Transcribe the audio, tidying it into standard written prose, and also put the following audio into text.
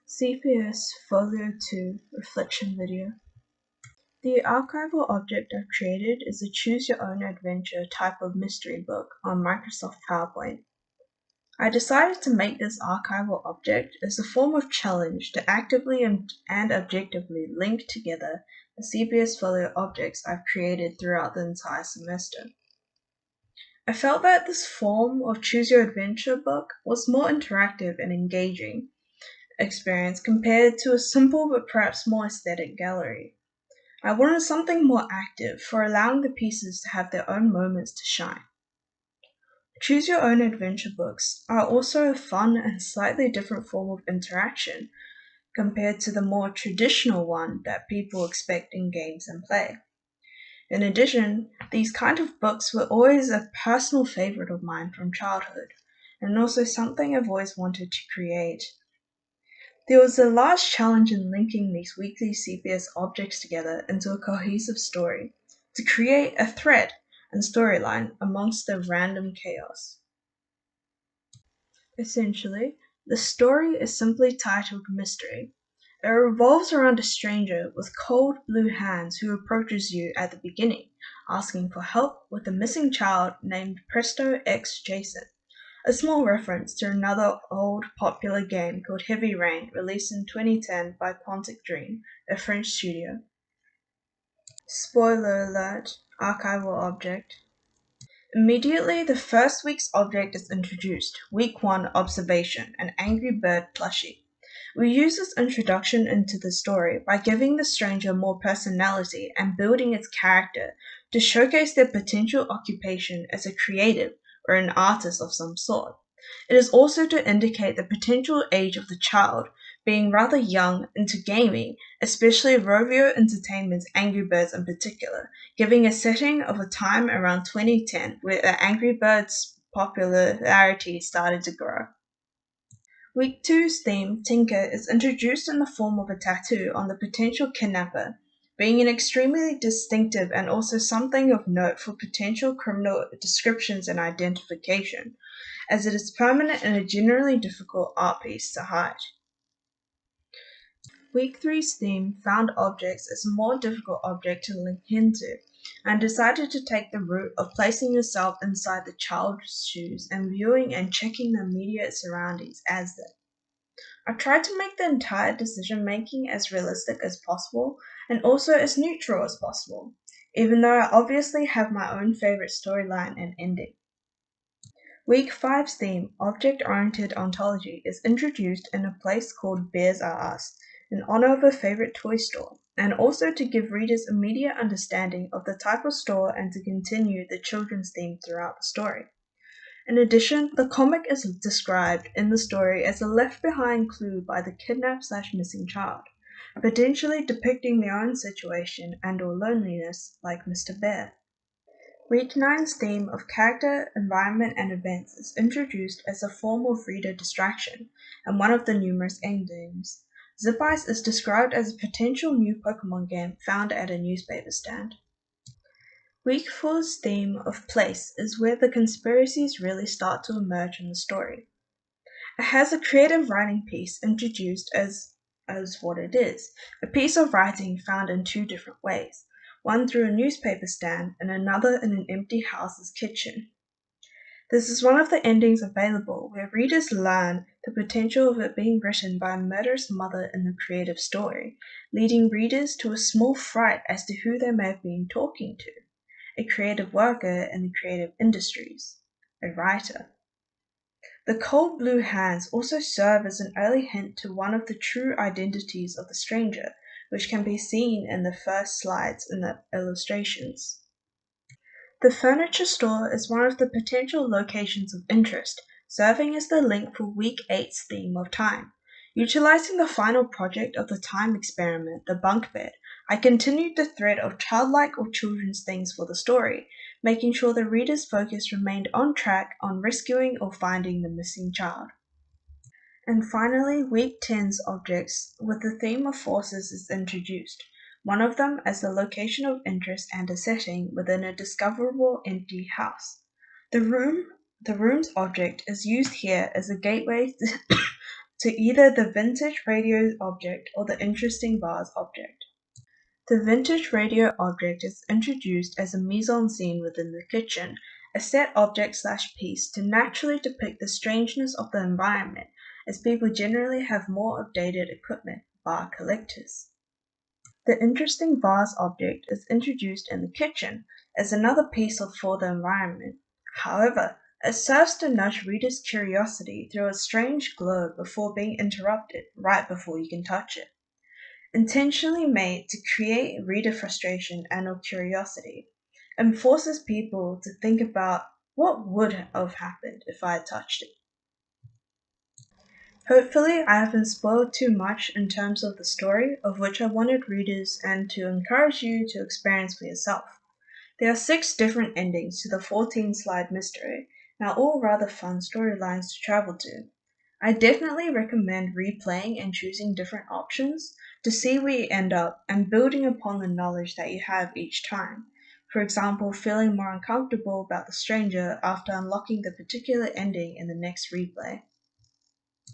CPS Folio 2 Reflection Video. The archival object I've created is a choose-your-own-adventure type of mystery book on Microsoft PowerPoint. I decided to make this archival object as a form of challenge to actively and objectively link together the CPS Folio objects I've created throughout the entire semester. I felt that this form of choose-your-adventure book was more interactive and engaging experience compared to a simple but perhaps more aesthetic gallery. I wanted something more active for allowing the pieces to have their own moments to shine. Choose your own adventure books are also a fun and slightly different form of interaction compared to the more traditional one that people expect in games and play. In addition, these kind of books were always a personal favorite of mine from childhood, and also something I've always wanted to create. There was a large challenge in linking these weekly CPS objects together into a cohesive story, to create a thread and storyline amongst the random chaos. Essentially, the story is simply titled Mystery. It revolves around a stranger with cold blue hands who approaches you at the beginning, asking for help with a missing child named Presto X Jason. A small reference to another old popular game called Heavy Rain, released in 2010 by Quantic Dream, a French studio. Spoiler alert, archival object. Immediately, the first week's object is introduced. Week 1 Observation, an Angry Bird plushie. We use this introduction into the story by giving the stranger more personality and building its character to showcase their potential occupation as a creative or an artist of some sort. It is also to indicate the potential age of the child, being rather young into gaming, especially Rovio Entertainment's Angry Birds in particular, giving a setting of a time around 2010 where the Angry Birds' popularity started to grow. Week 2's theme, Tinker, is introduced in the form of a tattoo on the potential kidnapper, being an extremely distinctive and also something of note for potential criminal descriptions and identification, as it is permanent and a generally difficult art piece to hide. Week 3's theme, Found Objects, is a more difficult object to link into, and decided to take the route of placing yourself inside the child's shoes and viewing and checking the immediate surroundings as them. I've tried to make the entire decision making as realistic as possible and also as neutral as possible, even though I obviously have my own favorite storyline and ending. Week 5's theme, Object-Oriented Ontology, is introduced in a place called Bears Are Us, in honor of a favorite toy store, and also to give readers immediate understanding of the type of store and to continue the children's theme throughout the story. In addition, the comic is described in the story as a left-behind clue by the kidnapped/missing child, potentially depicting their own situation and/or loneliness, like Mr. Bear. Week 9's theme of character, environment, and events is introduced as a form of reader distraction and one of the numerous endings. Zip Ice is described as a potential new Pokemon game found at a newspaper stand. Week 4's theme of place is where the conspiracies really start to emerge in the story. It has a creative writing piece introduced as what it is, a piece of writing found in two different ways, one through a newspaper stand and another in an empty house's kitchen. This is one of the endings available where readers learn the potential of it being written by a murderous mother in the creative story, leading readers to a small fright as to who they may have been talking to. A creative worker in the creative industries, a writer. The cold blue hands also serve as an early hint to one of the true identities of the stranger, which can be seen in the first slides in the illustrations. The furniture store is one of the potential locations of interest, serving as the link for Week 8's theme of time. Utilizing the final project of the time experiment, the bunk bed, I continued the thread of childlike or children's things for the story, making sure the reader's focus remained on track on rescuing or finding the missing child. And finally, Week 10's objects with the theme of forces is introduced, one of them as the location of interest and a setting within a discoverable empty house. The room's object is used here as a gateway to either the vintage radio object or the interesting vase object. The vintage radio object is introduced as a mise-en-scene within the kitchen, a set object/piece to naturally depict the strangeness of the environment, as people generally have more updated equipment, bar collectors. The interesting vase object is introduced in the kitchen as another piece for the environment. However, it serves to nudge readers' curiosity through a strange glow before being interrupted right before you can touch it. Intentionally made to create reader frustration and or curiosity, and forces people to think about what would have happened if I had touched it. Hopefully, I haven't spoiled too much in terms of the story, of which I wanted readers and to encourage you to experience for yourself. There are 6 different endings to the 14 slide mystery, and are all rather fun storylines to travel to. I definitely recommend replaying and choosing different options to see where you end up and building upon the knowledge that you have each time. For example, feeling more uncomfortable about the stranger after unlocking the particular ending in the next replay.